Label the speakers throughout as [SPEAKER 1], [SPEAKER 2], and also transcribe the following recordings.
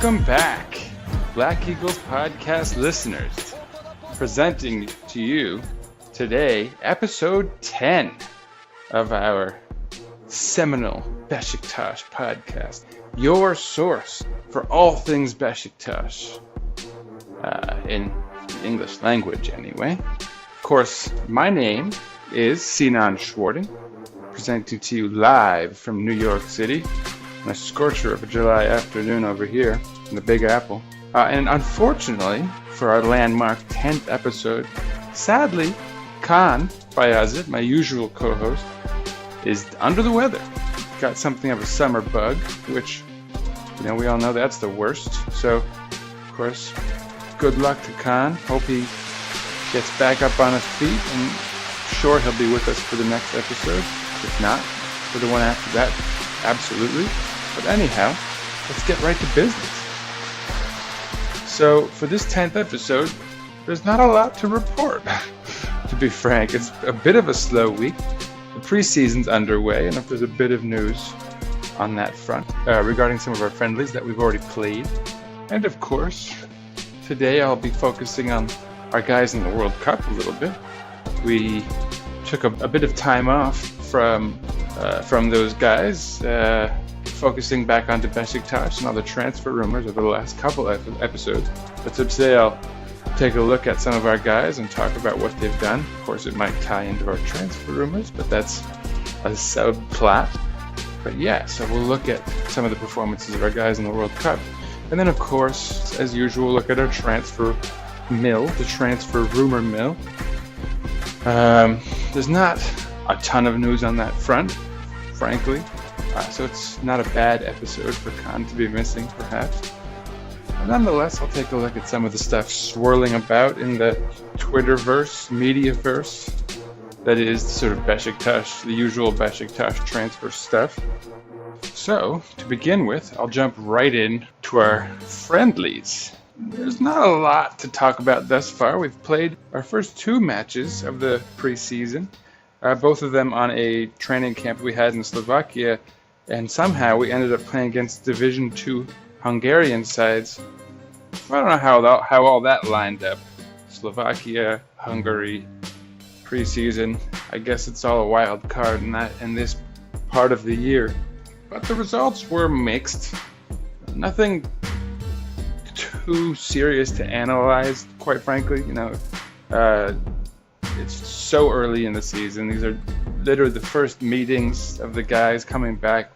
[SPEAKER 1] Welcome back, Black Eagles podcast listeners. Presenting to you today, episode 10 of our seminal Beşiktaş podcast. Your source for all things Beşiktaş, in the English language anyway. Of course, my name is Sinan presenting to you live from New York City on a scorcher of a July afternoon over here in the Big Apple. And unfortunately, for our landmark 10th episode, sadly, Kaan Bayazit, my usual co-host, is under the weather. Got something of a summer bug, which, we all know that's the worst. So, of course, good luck to Kaan. Hope he gets back up on his feet, and sure, he'll be with us for the next episode. If not, for the one after that, absolutely. But anyhow, let's get right to business. So, for this 10th episode, there's not a lot to report, to be frank. It's a bit of a slow week. The preseason's underway, and if there's a bit of news on that front regarding some of our friendlies that we've already played. And of course, today I'll be focusing on our guys in the World Cup a little bit. We took a bit of time off from those guys, focusing back onto Beşiktaş and all the transfer rumors over the last couple episodes. But so today I'll take a look at some of our guys and talk about what they've done. Of course, it might tie into our transfer rumors, but that's a subplot. But yeah, so we'll look at some of the performances of our guys in the World Cup. And then, of course, as usual, look at our transfer mill, the transfer rumor mill. There's not a ton of news on that front, frankly. So it's not a bad episode for Kaan to be missing, perhaps. But nonetheless, I'll take a look at some of the stuff swirling about in the Twitterverse, Mediaverse. That is sort of Beşiktaş, the usual Beşiktaş transfer stuff. So, to begin with, I'll jump right in to our friendlies. There's not a lot to talk about thus far. We've played our first two matches of the preseason, both of them on a training camp we had in Slovakia, and somehow we ended up playing against Division II Hungarian sides. I don't know how all that lined up. Slovakia, Hungary, preseason. I guess it's all a wild card in this part of the year. But the results were mixed. Nothing too serious to analyze, quite frankly. It's so early in the season. These are literally the first meetings of the guys coming back.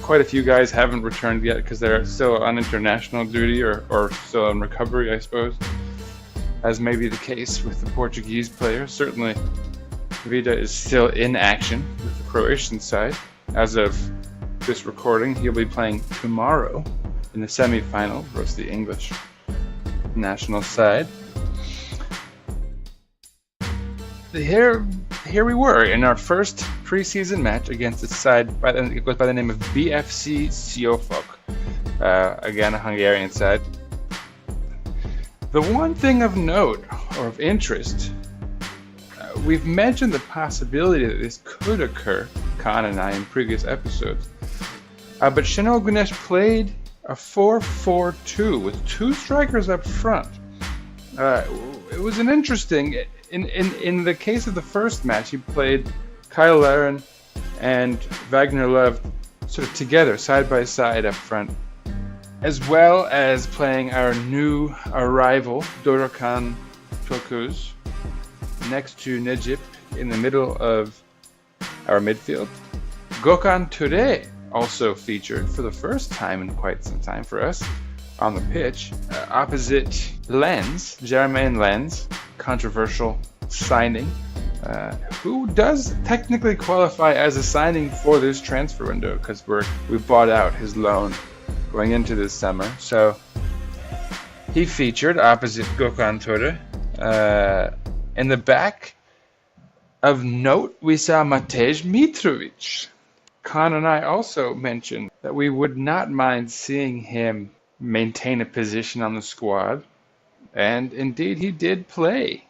[SPEAKER 1] Quite a few guys haven't returned yet because they're still on international duty or still in recovery, I suppose, as may be the case with the Portuguese players. Certainly, Vida is still in action with the Croatian side. As of this recording, he'll be playing tomorrow in the semi-final versus the English national side. Here we were in our first preseason match against a side it goes by the name of BFC Siófok, again a Hungarian side. The one thing of note or of interest, we've mentioned the possibility that this could occur, Kaan and I, in previous episodes. But Şenol Güneş played a 4-4-2 with two strikers up front. It was an interesting. In the case of the first match, he played Kyle Larin and Wagner Love sort of together, side by side up front, as well as playing our new arrival, Dorukhan Tokuz, next to Necip in the middle of our midfield. Gökhan Töre also featured for the first time in quite some time for us on the pitch, opposite Jermaine Lens, controversial signing, who does technically qualify as a signing for this transfer window because we bought out his loan going into this summer. So he featured opposite Gökhan Töre. In the back of note, we saw Matej Mitrovic. Kaan and I also mentioned that we would not mind seeing him maintain a position on the squad, and indeed he did play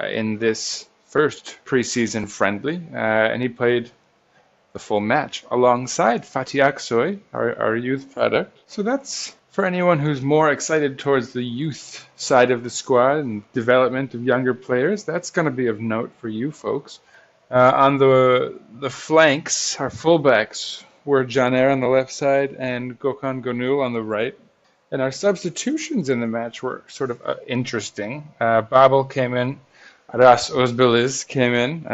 [SPEAKER 1] in this first preseason friendly, and he played the full match alongside Fatih Aksoy, our youth product. So that's For anyone who's more excited towards the youth side of the squad and development of younger players, that's going to be of note for you folks. On the flanks, our fullbacks were Janer on the left side and Gökhan Gönül on the right. And our substitutions in the match were sort of interesting. Babel came in, Aras Özbiliz came in,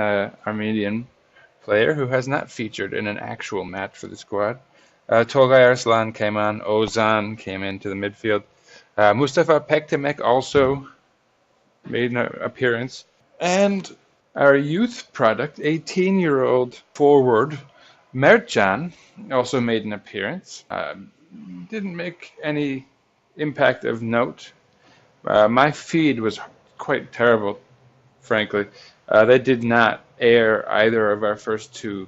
[SPEAKER 1] Armenian player who has not featured in an actual match for the squad. Tolgay Arslan came on, Ozan came into the midfield. Mustafa Pektemek also made an appearance. And our youth product, 18-year-old forward, Mertcan, also made an appearance. Didn't make any impact of note. My feed was quite terrible, frankly. They did not air either of our first two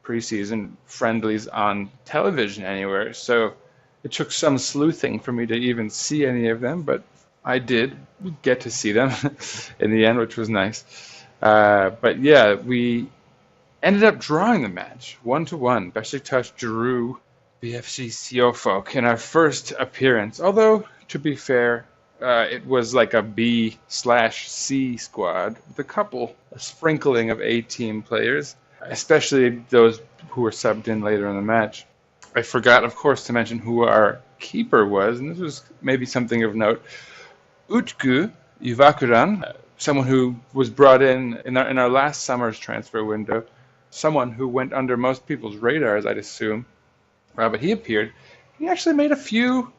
[SPEAKER 1] preseason friendlies on television anywhere, so it took some sleuthing for me to even see any of them, but I did get to see them in the end, which was nice. But yeah, we ended up drawing the match 1-1. Beşiktaş drew BFC Siofok in our first appearance, although, to be fair, it was like a B/C squad with a sprinkling of A-team players, especially those who were subbed in later in the match. I forgot, of course, to mention who our keeper was, and this was maybe something of note. Utku Yuvakuran, someone who was brought in our last summer's transfer window, someone who went under most people's radars, I'd assume. But he appeared. He actually made a few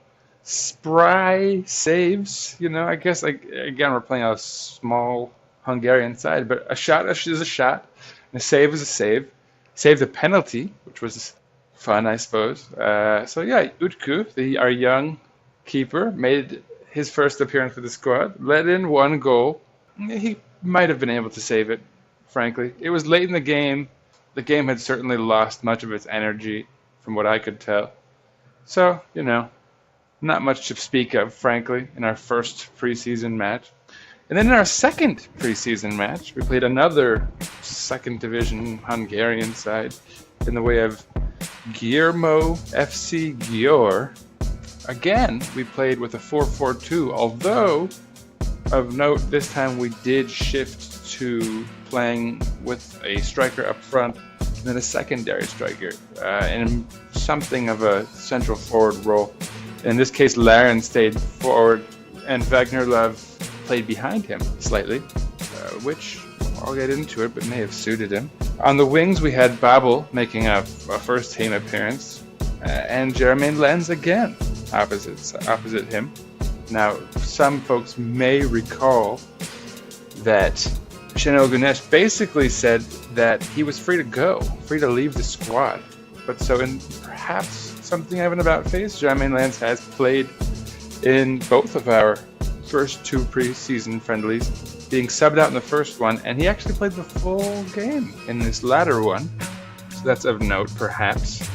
[SPEAKER 1] spry saves. I guess, again, we're playing a small Hungarian side, but a shot is a shot, and a save is a save. Saved a penalty, which was fun, I suppose. So yeah, Utku, our young keeper, made his first appearance for the squad, let in one goal. He might have been able to save it, frankly. It was late in the game. The game had certainly lost much of its energy, from what I could tell. So, not much to speak of, frankly, in our first preseason match. And then in our second preseason match, we played another second division Hungarian side in the way of Győr FC Győr. Again, we played with a 4-4-2, although, of note, this time we did shift to playing with a striker up front and then a secondary striker in something of a central forward role. In this case, Laren stayed forward and Wagner Love played behind him slightly, which I'll get into it, but may have suited him. On the wings, we had Babel making a first team appearance, and Jermaine Lenz again opposite him. Now, some folks may recall that Şenol Güneş basically said that he was free to leave the squad. But so in perhaps something of an about face, Jermaine Lenz has played in both of our first two preseason friendlies, being subbed out in the first one, and he actually played the full game in this latter one. So that's of note, perhaps.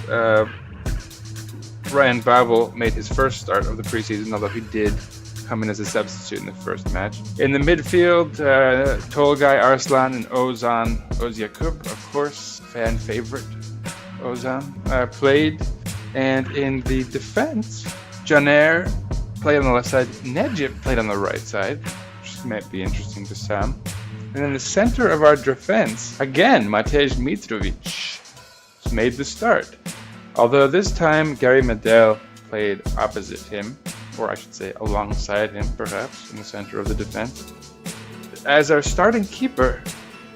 [SPEAKER 1] Ryan Babel made his first start of the preseason, although he did come in as a substitute in the first match. In the midfield, Tolgay Arslan and Ozan Özyakup, of course, fan favorite Ozan, played. And in the defense, Janer played on the left side, Necip played on the right side, which might be interesting to some. And in the center of our defense, again, Matej Mitrovic made the start. Although this time, Gary Medel played opposite him, or I should say alongside him, perhaps, in the center of the defense. As our starting keeper,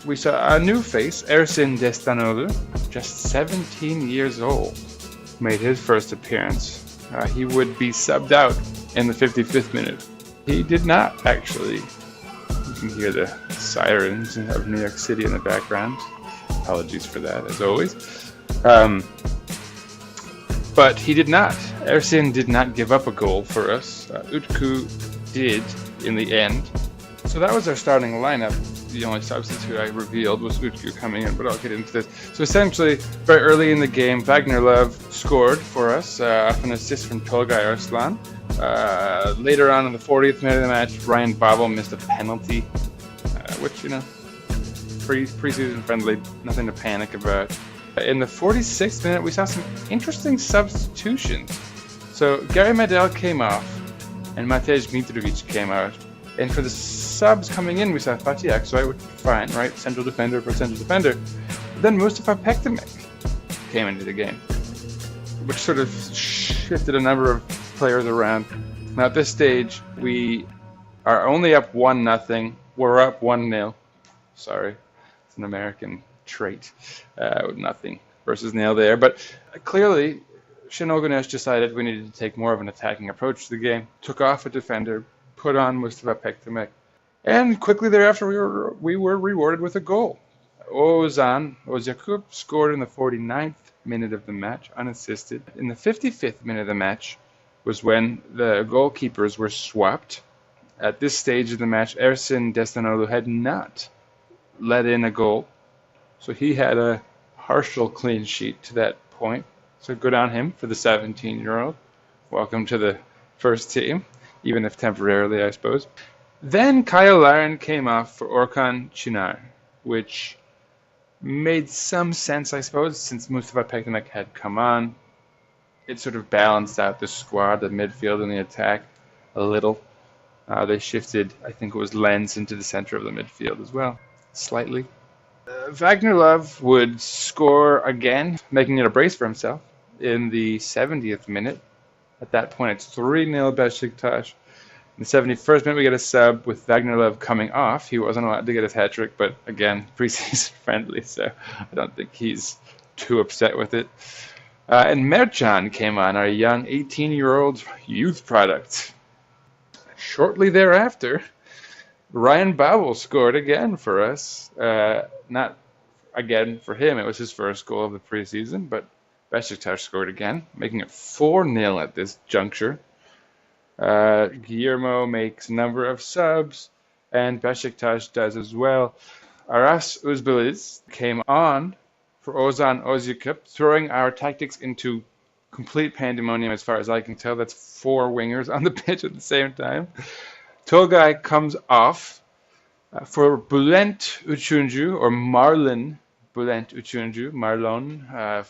[SPEAKER 1] we saw a new face, Ersin Destanoğlu, just 17 years old, made his first appearance. He would be subbed out in the 55th minute. He did not, actually. You can hear the sirens of New York City in the background. Apologies for that, as always. But he did not. Ersin did not give up a goal for us. Utku did in the end. So that was our starting lineup. The only substitute I revealed was Utku coming in, but I'll get into this. So essentially, very early in the game, Wagner Love scored for us off an assist from Tolgay Arslan. Later on in the 40th minute of the match, Ryan Babel missed a penalty, which, preseason friendly, nothing to panic about. In the 46th minute, we saw some interesting substitutions. So Gary Medel came off, and Matej Mitrovic came out. And for the subs coming in, we saw Fatiak, so fine, right? Central defender for central defender. But then Mustafa Pektimek came into the game, which sort of shifted a number of players around. Now at this stage, we are only up 1-0. We're up 1-0. Sorry, it's an American trait. Nothing versus nil there. But clearly, Shinogunesh decided we needed to take more of an attacking approach to the game. Took off a defender, put on Mustafa Pektimek, and quickly thereafter we were rewarded with a goal. Ozan Ozyakup scored in the 49th minute of the match, unassisted. In the 55th minute of the match was when the goalkeepers were swapped. At this stage of the match, Ersin Destanoglu had not let in a goal, so he had a partial clean sheet to that point. So good on him for the 17-year-old. Welcome to the first team, even if temporarily, I suppose. Then Kyle Larin came off for Orkan Chinar, which made some sense, I suppose, since Mustafa Pektimek had come on. It sort of balanced out the squad, the midfield and the attack a little. They shifted, I think it was Lenz into the center of the midfield as well, slightly. Wagner Love would score again, making it a brace for himself in the 70th minute. At that point, it's 3-0 Beşiktaş. In the 71st minute, we get a sub with Wagner Love coming off. He wasn't allowed to get his hat-trick, but again, preseason friendly, so I don't think he's too upset with it. And Mercan came on, our young 18-year-old youth product. Shortly thereafter, Ryan Babel scored again for us. Not again for him, it was his first goal of the preseason, but Beşiktaş scored again, making it 4-0 at this juncture. Guillermo makes a number of subs, and Beşiktaş does as well. Aras Uzbeliz came on for Ozan Ozyakup, throwing our tactics into complete pandemonium as far as I can tell. That's 4 wingers on the pitch at the same time. Tolgay comes off for Bülent Üçüncü, or Marlon Bülent Üçüncü, Marlon,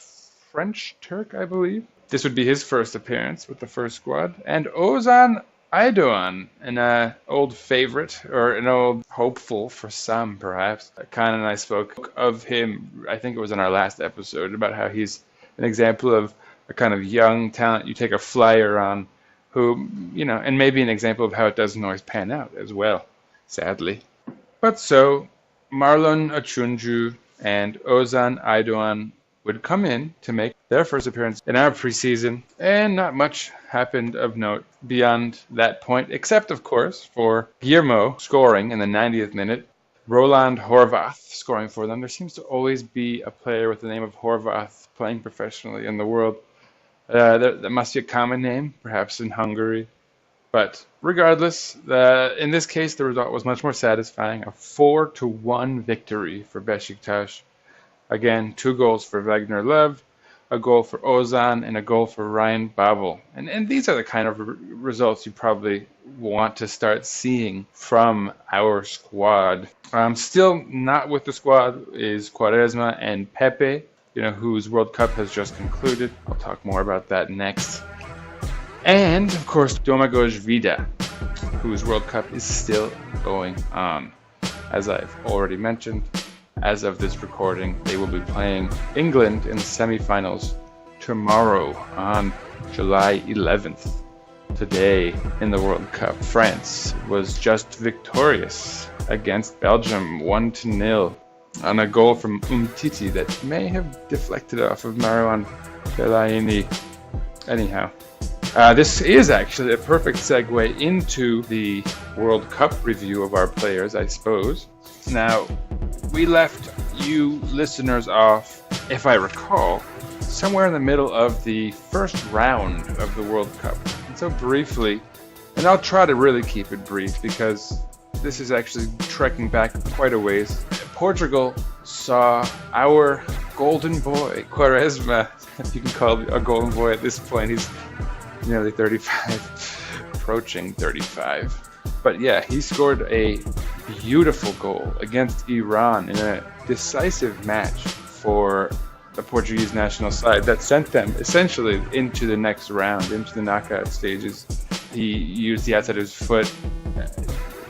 [SPEAKER 1] French Turk, I believe. This would be his first appearance with the first squad. And Ozan Aydoğan, an old favorite, or an old hopeful for some, perhaps. Khan and I spoke of him, I think it was in our last episode, about how he's an example of a kind of young talent you take a flyer on, who, and maybe an example of how it doesn't always pan out as well, sadly. But so, Marlon Üçüncü and Ozan Aydoğan would come in to make their first appearance in our preseason, and not much happened of note beyond that point, except, of course, for Guillermo scoring in the 90th minute, Roland Horvath scoring for them. There seems to always be a player with the name of Horvath playing professionally in the world. That must be a common name, perhaps in Hungary. But regardless, in this case, the result was much more satisfying. A 4-1 victory for Beşiktaş. Again, 2 goals for Wagner Love, a goal for Ozan, and a goal for Ryan Babel. And these are the kind of results you probably want to start seeing from our squad. Still not with the squad is Quaresma and Pepe, whose World Cup has just concluded. I'll talk more about that next. And, of course, Domagoj Vida, whose World Cup is still going on. As I've already mentioned, as of this recording, they will be playing England in the semifinals tomorrow on July 11th. Today in the World Cup, France was just victorious against Belgium 1-0 on a goal from Umtiti that may have deflected off of Marouane Fellaini. Anyhow, this is actually a perfect segue into the World Cup review of our players, I suppose. Now, we left you listeners off, if I recall, somewhere in the middle of the first round of the World Cup. And so briefly, and I'll try to really keep it brief because this is actually trekking back quite a ways. Portugal saw our golden boy, Quaresma, if you can call him a golden boy at this point. He's nearly 35, approaching 35. But yeah, he scored a beautiful goal against Iran in a decisive match for the Portuguese national side that sent them essentially into the next round, into the knockout stages. He used the outside of his foot,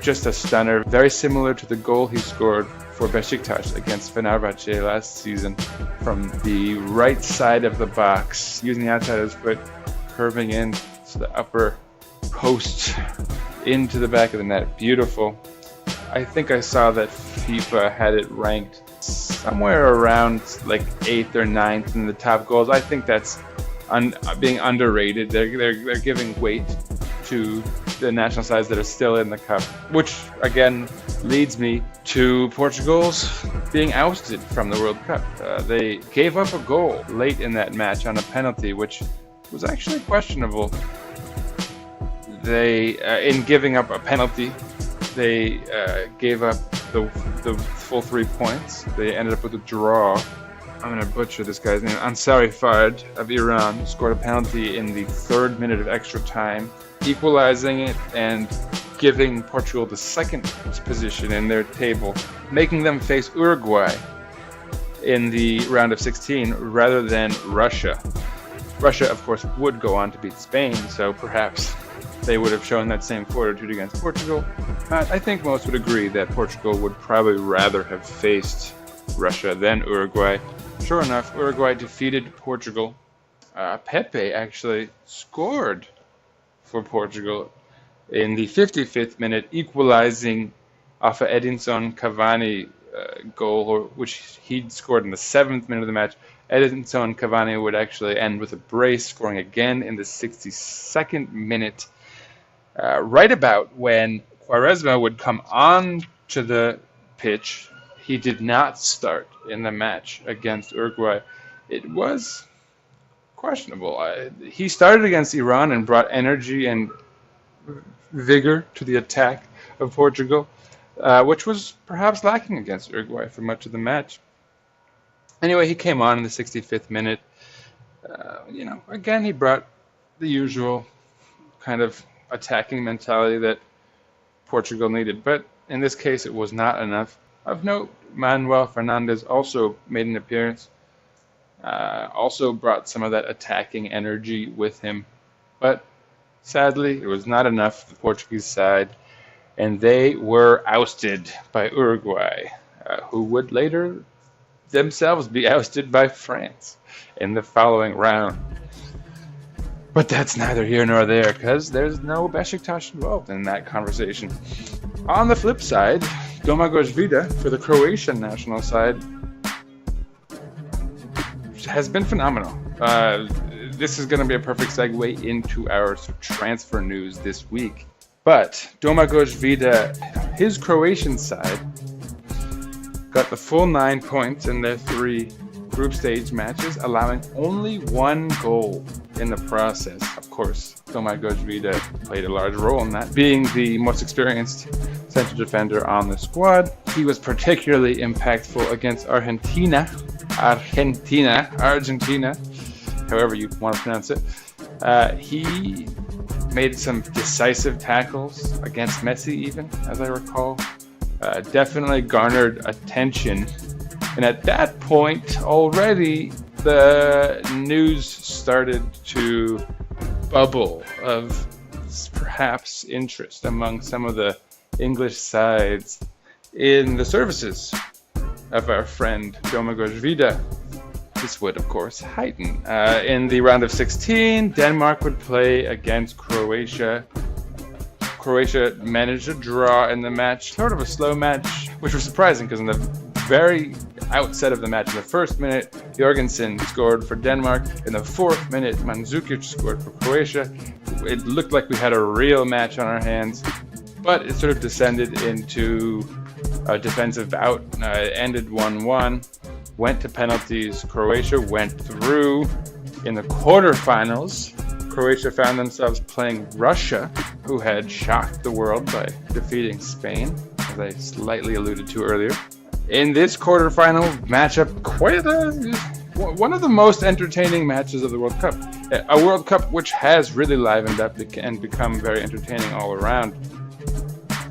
[SPEAKER 1] just a stunner, very similar to the goal he scored for Beşiktaş against Fenerbahçe last season from the right side of the box, using the outside of his foot, curving in to the upper post into the back of the net. Beautiful. I think I saw that FIFA had it ranked somewhere around like 8th or 9th in the top goals. I think that's being underrated. They're giving weight to the national sides that are still in the cup, which again leads me to Portugal's being ousted from the World Cup. They gave up a goal late in that match on a penalty, which was actually questionable. They, in giving up a penalty, they gave up the full 3 points. They ended up with a draw. I'm going to butcher this guy's name. Ansari Fard of Iran scored a penalty in the 3rd minute of extra time, equalizing it and giving Portugal the 2nd position in their table, making them face Uruguay in the round of 16 rather than Russia. Russia, of course, would go on to beat Spain, so perhaps they would have shown that same fortitude against Portugal. But I think most would agree that Portugal would probably rather have faced Russia than Uruguay. Sure enough, Uruguay defeated Portugal. Pepe actually scored for Portugal in the 55th minute, equalizing off a Edinson Cavani goal, which he'd scored in the 7th minute of the match. Edinson Cavani would actually end with a brace, scoring again in the 62nd minute, right about when Quaresma would come on to the pitch. He did not start in the match against Uruguay. It was questionable. He started against Iran and brought energy and vigor to the attack of Portugal, which was perhaps lacking against Uruguay for much of the match. Anyway, he came on in the 65th minute. Again, he brought the usual kind of attacking mentality that Portugal needed, but in this case, it was not enough. Of note, Manuel Fernandes also made an appearance, also brought some of that attacking energy with him, but sadly, it was not enough for the Portuguese side, and they were ousted by Uruguay, who would later themselves be ousted by France in the following round. But that's neither here nor there, because there's no Beşiktaş involved in that conversation. On the flip side, Domagoj Vida for the Croatian national side has been phenomenal. This is going to be a perfect segue into our transfer news this week. But Domagoj Vida, his Croatian side, got the full 9 points in their 3 group stage matches, allowing only 1 goal in the process. Of course, Domagoj Vida played a large role in that, being the most experienced central defender on the squad. He was particularly impactful against Argentina, however you want to pronounce it. He made some decisive tackles against Messi even, as I recall. Definitely garnered attention. And at that point, already, the news started to bubble of perhaps interest among some of the English sides in the services of our friend Domagoj Vida. This would, of course, heighten. In the round of 16, Denmark would play against Croatia. Croatia managed a draw in the match, sort of a slow match, which was surprising because in the very outset of the match, in the 1st minute, Jorgensen scored for Denmark. In the 4th minute, Mandzukic scored for Croatia. It looked like we had a real match on our hands, but it sort of descended into a defensive bout. It ended 1-1, went to penalties. Croatia went through. In the quarterfinals, Croatia found themselves playing Russia, who had shocked the world by defeating Spain, as I slightly alluded to earlier. In this quarterfinal matchup, one of the most entertaining matches of the World Cup. A World Cup which has really livened up and become very entertaining all around.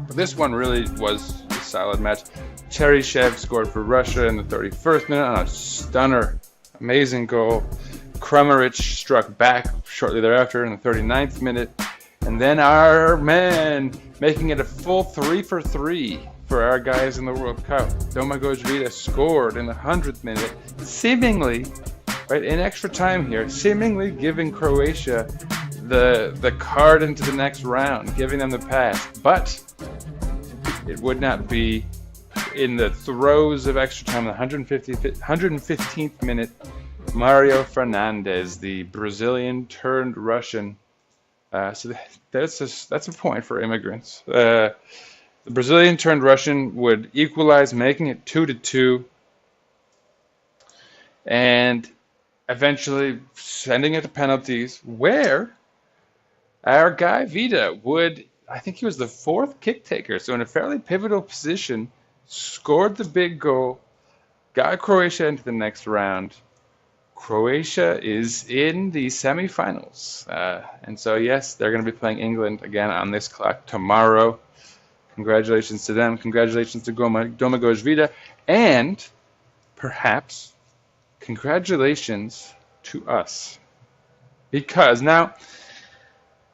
[SPEAKER 1] But this one really was a solid match. Cheryshev scored for Russia in the 31st minute on a stunner Amazing goal. Kramaric struck back shortly thereafter in the 39th minute. And then our man making it a full 3 for 3 for our guys in the World Cup. Domagoj Vida scored in the 100th minute, seemingly, right, in extra time here, seemingly giving Croatia the card into the next round, giving them the pass. But it would not be. In the throes of extra time, the 115th minute, Mario Fernandes, the Brazilian turned Russian. So that's a point for immigrants. The Brazilian turned Russian would equalize, making it 2-2, and eventually sending it to penalties, where our guy Vida would, I think he was the fourth kick taker, so in a fairly pivotal position, scored the big goal, got Croatia into the next round. Croatia is in the semifinals. And so, yes, they're going to be playing England again on this clock tomorrow. Congratulations to them. Congratulations to Domagoj Vida. And perhaps congratulations to us. Because now,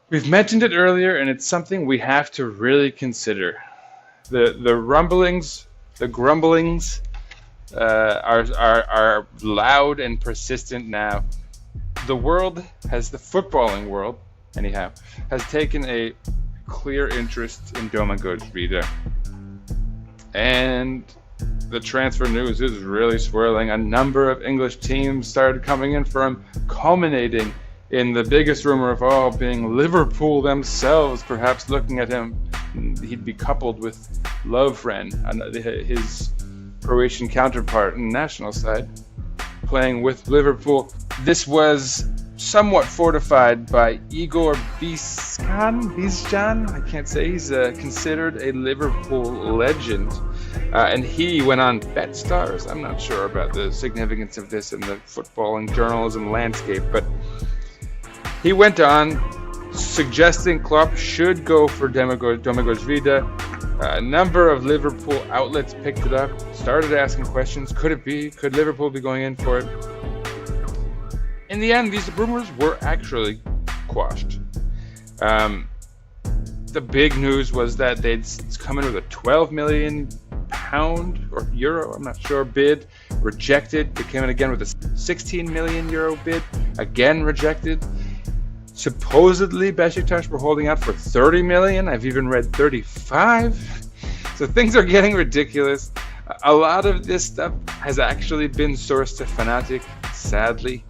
[SPEAKER 1] we've mentioned it earlier, and it's something we have to really consider. The rumblings, the grumblings are loud and persistent now. The footballing world, anyhow, has taken a clear interest in Domagoj Vida. And the transfer news is really swirling. A number of English teams started coming in for him, culminating in the biggest rumor of all being Liverpool themselves, perhaps looking at him. He'd be coupled with Lovren, his Croatian counterpart on the national side, playing with Liverpool. This was somewhat fortified by Igor Bizcan. I can't say. He's considered a Liverpool legend. And he went on BetStars. I'm not sure about the significance of this in the footballing journalism landscape, but he went on suggesting Klopp should go for Domagoj Vida. A number of Liverpool outlets picked it up, started asking questions. Could it be? Could Liverpool be going in for it? In the end, these rumors were actually quashed. The big news was that they'd come in with a £12 million or euro, I'm not sure, bid, rejected. They came in again with a €16 million bid, again rejected. Supposedly, Beşiktaş were holding out for 30 million. I've even read 35. So things are getting ridiculous. A lot of this stuff has actually been sourced to Fanatic, sadly.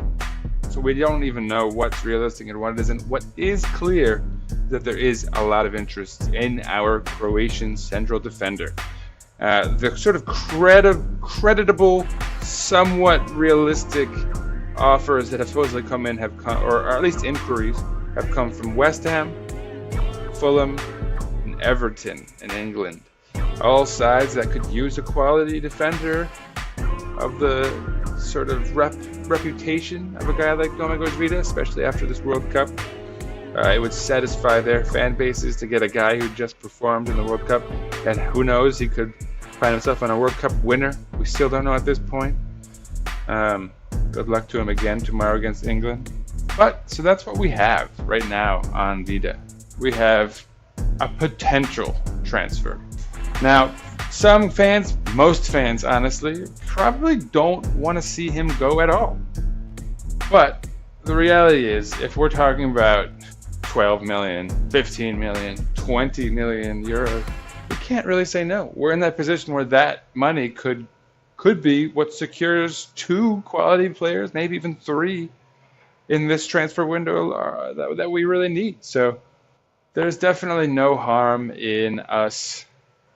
[SPEAKER 1] So we don't even know what's realistic and what isn't. What is clear is that there is a lot of interest in our Croatian central defender. The sort of creditable, somewhat realistic offers that have supposedly come in have come, or at least inquiries have come from West Ham, Fulham, and Everton in England. All sides that could use a quality defender of the sort of reputation of a guy like Domagoj Vida, especially after this World Cup. It would satisfy their fan bases to get a guy who just performed in the World Cup, and who knows, he could find himself on a World Cup winner. We still don't know at this point. Good luck to him again tomorrow against England. But, so that's what we have right now on Vida. We have a potential transfer. Now, some fans, most fans honestly, probably don't want to see him go at all. But the reality is, if we're talking about 12 million, 15 million, 20 million euros, we can't really say no. We're in that position where that money could be what secures 2 quality players, maybe even 3, in this transfer window that we really need. So there's definitely no harm in us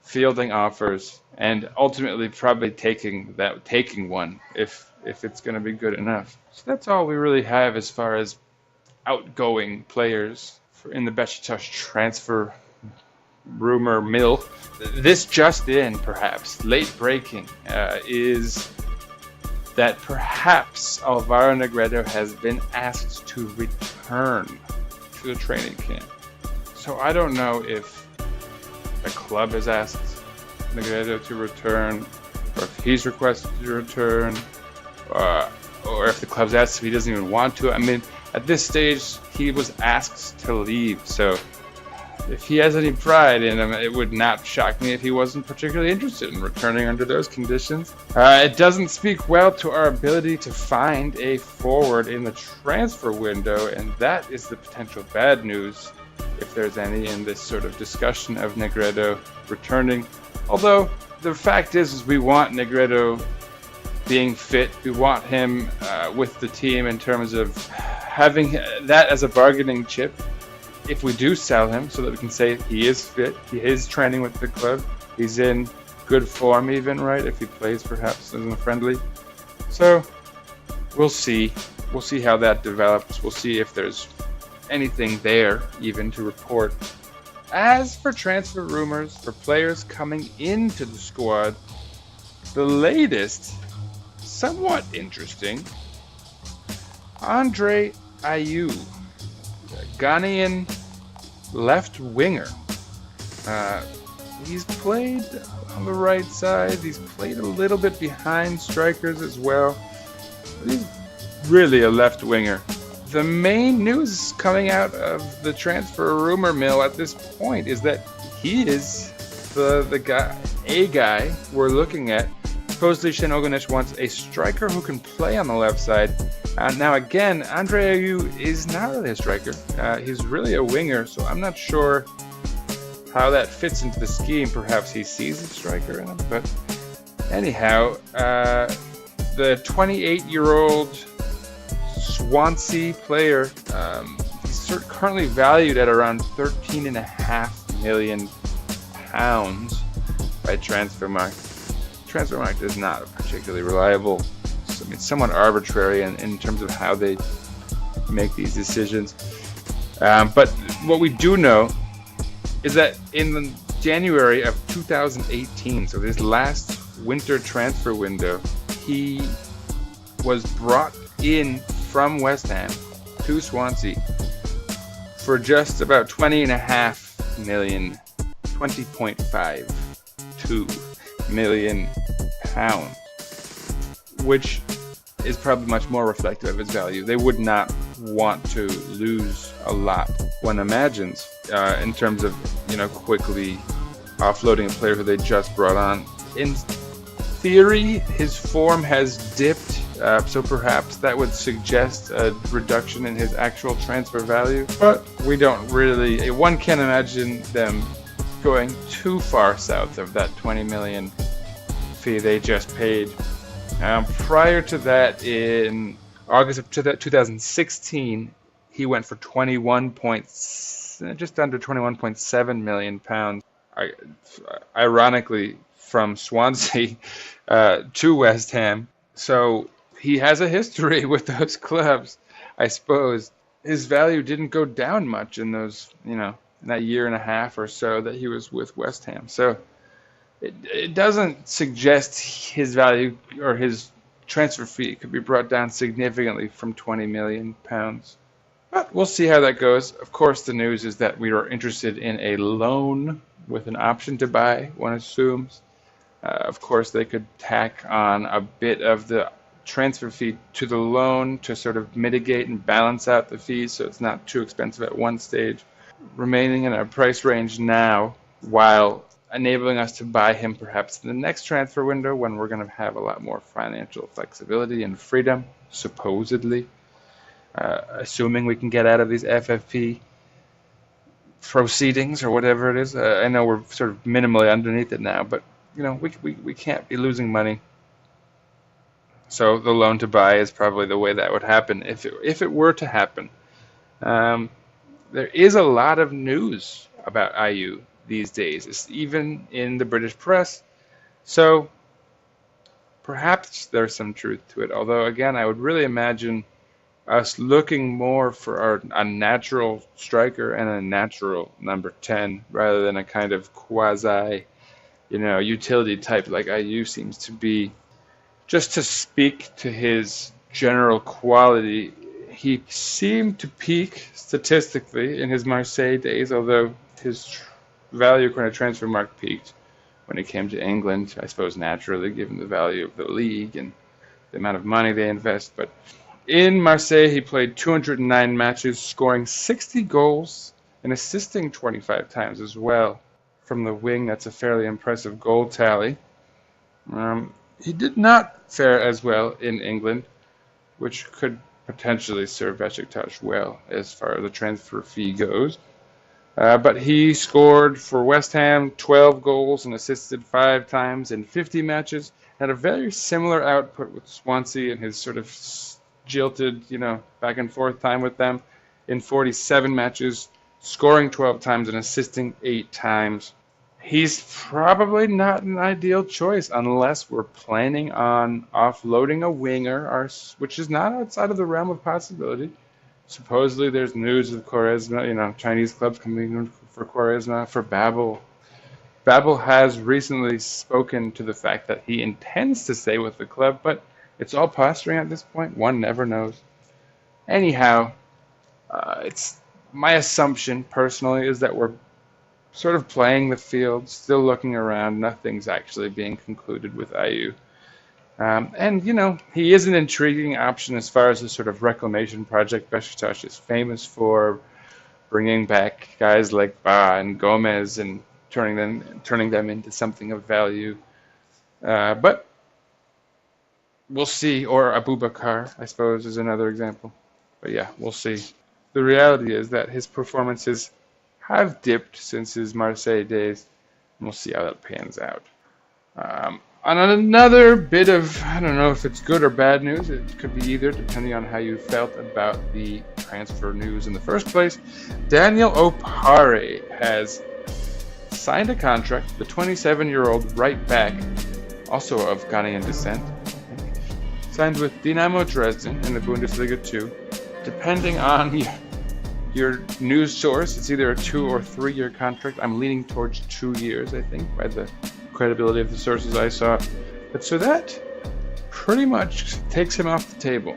[SPEAKER 1] fielding offers and ultimately probably taking one if it's going to be good enough. So that's all we really have as far as outgoing players in the Beşiktaş transfer rumor mill. This just in, perhaps, late breaking, is that perhaps Alvaro Negredo has been asked to return to the training camp. So I don't know if the club has asked Negredo to return, or if he's requested to return. or if the club's asked if he doesn't even want to. I mean, at this stage, he was asked to leave, so if he has any pride in him, it would not shock me if he wasn't particularly interested in returning under those conditions. It doesn't speak well to our ability to find a forward in the transfer window, and that is the potential bad news, if there's any, in this sort of discussion of Negredo returning. Although, the fact is we want Negredo being fit. We want him with the team in terms of having that as a bargaining chip if we do sell him, so that we can say he is fit, he is training with the club, he's in good form even, right, if he plays perhaps in a friendly. So we'll see how that develops. We'll see if there's anything there even to report. As for transfer rumors for players coming into the squad, the latest, somewhat interesting, Andre Ayew, Ghanaian left winger. He's played on the right side. He's played a little bit behind strikers as well. But he's really a left winger. The main news coming out of the transfer rumor mill at this point is that he is the guy we're looking at. Supposedly, Shen Ogonesh wants a striker who can play on the left side. Now again, Andre Ayew is not really a striker. He's really a winger, so I'm not sure how that fits into the scheme. Perhaps he sees a striker in him, but anyhow, the 28-year-old Swansea player, he's currently valued at around £13.5 million by Transfermarkt. Transfermarkt is not particularly reliable. I mean, somewhat arbitrary in terms of how they make these decisions. But what we do know is that in January of 2018, so this last winter transfer window, he was brought in from West Ham to Swansea for just about £20.5 million, £20.52 million, which is probably much more reflective of its value. They would not want to lose a lot, one imagines, in terms of, quickly offloading a player who they just brought on. In theory, his form has dipped, so perhaps that would suggest a reduction in his actual transfer value, but we don't really, one can't imagine them going too far south of that 20 million fee they just paid. Prior to that, in August of 2016, he went for just under 21.7 million pounds. Ironically, from Swansea to West Ham. So he has a history with those clubs. I suppose his value didn't go down much in those, in that year and a half or so that he was with West Ham. So it doesn't suggest his value or his transfer fee could be brought down significantly from 20 million pounds. But we'll see how that goes. Of course, the news is that we are interested in a loan with an option to buy, one assumes. Of course, they could tack on a bit of the transfer fee to the loan to sort of mitigate and balance out the fees so it's not too expensive at one stage, remaining in our price range now while enabling us to buy him perhaps in the next transfer window when we're going to have a lot more financial flexibility and freedom, supposedly, assuming we can get out of these FFP proceedings or whatever it is. I know we're sort of minimally underneath it now, but we can't be losing money. So the loan to buy is probably the way that would happen if it were to happen. There is a lot of news about Ayew these days, it's even in the British press. So perhaps there's some truth to it. Although, again, I would really imagine us looking more for a natural striker and a natural number 10 rather than a kind of quasi, utility type like Ayew seems to be. Just to speak to his general quality, he seemed to peak statistically in his Marseille days, although his value according to Transfermarkt peaked when it came to England, I suppose naturally, given the value of the league and the amount of money they invest. But in Marseille, he played 209 matches, scoring 60 goals and assisting 25 times as well. From the wing, that's a fairly impressive goal tally. He did not fare as well in England, which could potentially serve Beşiktaş well as far as the transfer fee goes. But he scored for West Ham 12 goals and assisted 5 times in 50 matches. Had a very similar output with Swansea and his sort of jilted, back and forth time with them in 47 matches, scoring 12 times and assisting 8 times. He's probably not an ideal choice unless we're planning on offloading a winger, which is not outside of the realm of possibility. Supposedly there's news of Quaresma, Chinese clubs coming in for Quaresma, for Babel. Babel has recently spoken to the fact that he intends to stay with the club, but it's all posturing at this point. One never knows. Anyhow, it's my assumption personally is that we're sort of playing the field, still looking around. Nothing's actually being concluded with Ayew. And he is an intriguing option as far as the sort of reclamation project Beşiktaş is famous for, bringing back guys like Ba and Gomez and turning them into something of value. But we'll see. Or Abubakar, I suppose, is another example. But yeah, we'll see. The reality is that his performances have dipped since his Marseille days, and we'll see how that pans out. On another bit of, I don't know if it's good or bad news, it could be either, depending on how you felt about the transfer news in the first place. Daniel Opare has signed a contract, the 27-year-old right back, also of Ghanaian descent, signed with Dynamo Dresden in the Bundesliga 2. Depending on your news source, it's either a 2 or 3 year contract. I'm leaning towards 2 years, I think, by the credibility of the sources I saw. But so that pretty much takes him off the table.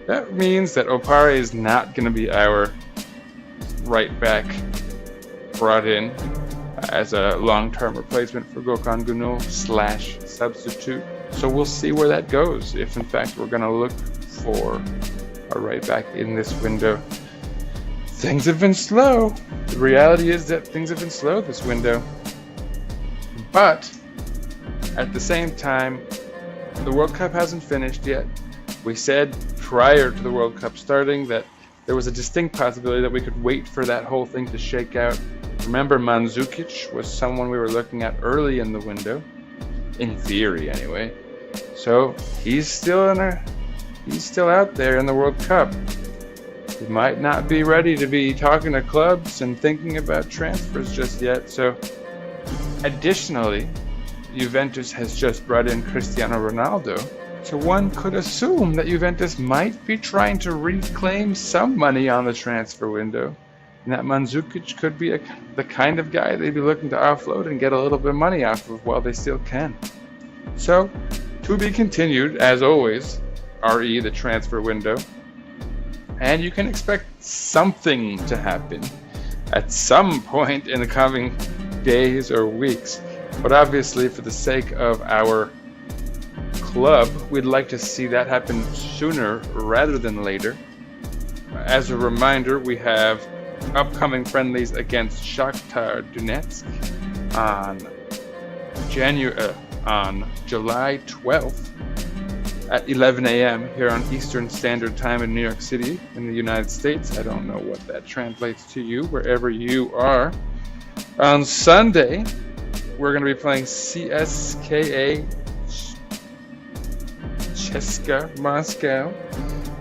[SPEAKER 1] That means that Opare is not going to be our right back brought in as a long-term replacement for Gökhan Gönül / substitute. So we'll see where that goes, if in fact we're going to look for a right back in this window. Things have been slow. The reality is that things have been slow this window. But at the same time, the World Cup hasn't finished yet. We said prior to the World Cup starting that there was a distinct possibility that we could wait for that whole thing to shake out. Remember, Mandzukic was someone we were looking at early in the window, in theory anyway. So he's still out there in the World Cup. He might not be ready to be talking to clubs and thinking about transfers just yet. So additionally, Juventus has just brought in Cristiano Ronaldo. So one could assume that Juventus might be trying to reclaim some money on the transfer window. And that Mandzukic could be the kind of guy they'd be looking to offload and get a little bit of money off of while they still can. So, to be continued, as always, RE, the transfer window. And you can expect something to happen at some point in the coming days or weeks. But obviously, for the sake of our club, we'd like to see that happen sooner rather than later. As a reminder, we have upcoming friendlies against Shakhtar Donetsk on July 12th at 11 a.m. here on Eastern Standard Time in New York City in the United States. I don't know what that translates to you, wherever you are. On Sunday, we're going to be playing CSKA CSKA Moscow,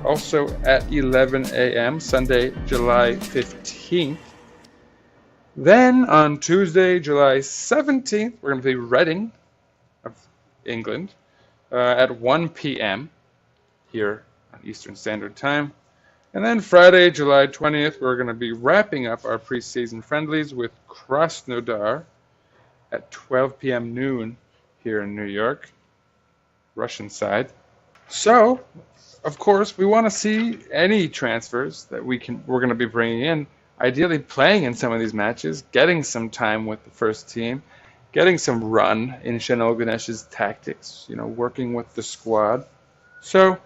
[SPEAKER 1] also at 11 a.m. Sunday, July 15th. Then on Tuesday, July 17th, we're going to be Reading of England at 1 p.m. here on Eastern Standard Time. And then Friday, July 20th, we're going to be wrapping up our preseason friendlies with Krasnodar at 12 p.m. noon here in New York, Russian side. So, of course, we want to see any transfers that we're going to be bringing in, ideally playing in some of these matches, getting some time with the first team, getting some run in Şenol Güneş's tactics, working with the squad. So,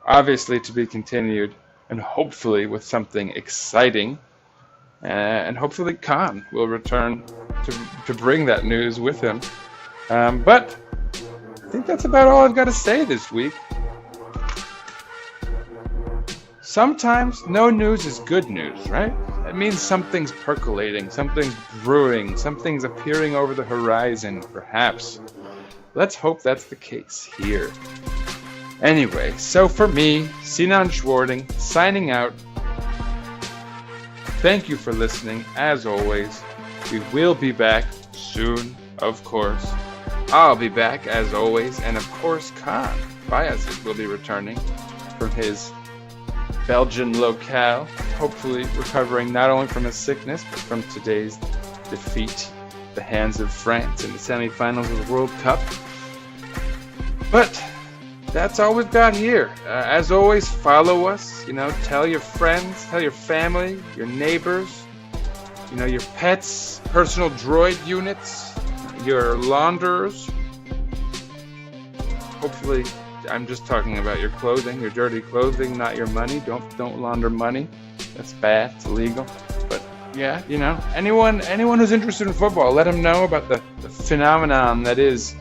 [SPEAKER 1] obviously to be continued, and hopefully with something exciting. And hopefully Khan will return to bring that news with him. But I think that's about all I've got to say this week. Sometimes no news is good news, right? That means something's percolating, something's brewing, something's appearing over the horizon, perhaps. Let's hope that's the case here. Anyway, so for me, Sinan Schwarting, signing out. Thank you for listening, as always. We will be back soon, of course. I'll be back, as always, and of course, Khan Bayazit will be returning from his Belgian locale, hopefully recovering not only from his sickness, but from today's defeat at the hands of France in the semifinals of the World Cup. But that's all we've got here. As always, follow us, tell your friends, tell your family, your neighbors, your pets, personal droid units, your launderers. Hopefully, I'm just talking about your clothing, your dirty clothing, not your money. Don't launder money. That's bad. It's illegal. But yeah, anyone who's interested in football, let them know about the phenomenon that is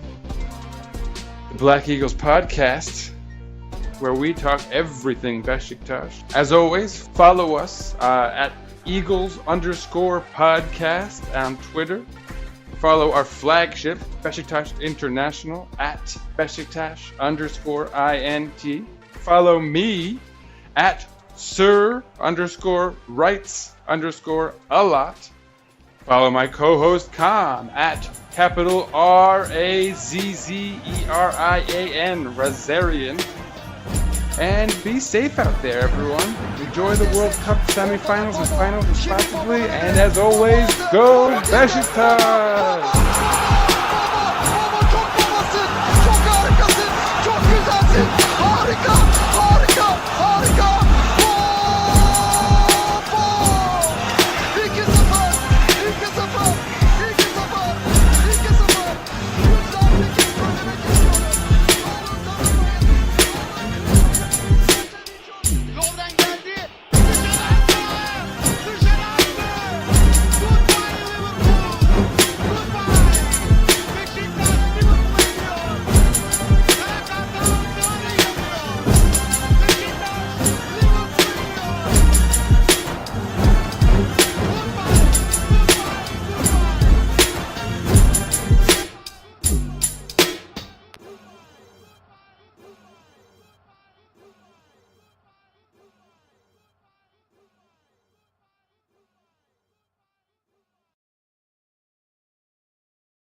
[SPEAKER 1] the Black Eagles podcast, where we talk everything Beşiktaş. As always, follow us at Eagles_podcast on Twitter. Follow our flagship, Beşiktaş International, at Beşiktaş_INT. Follow me at Sir_Rights_a-lot. Follow my co-host Khan at capital RAZZERIAN, Razarian. And be safe out there, everyone. Enjoy the World Cup semifinals and finals respectively. And as always, go Beşiktaş!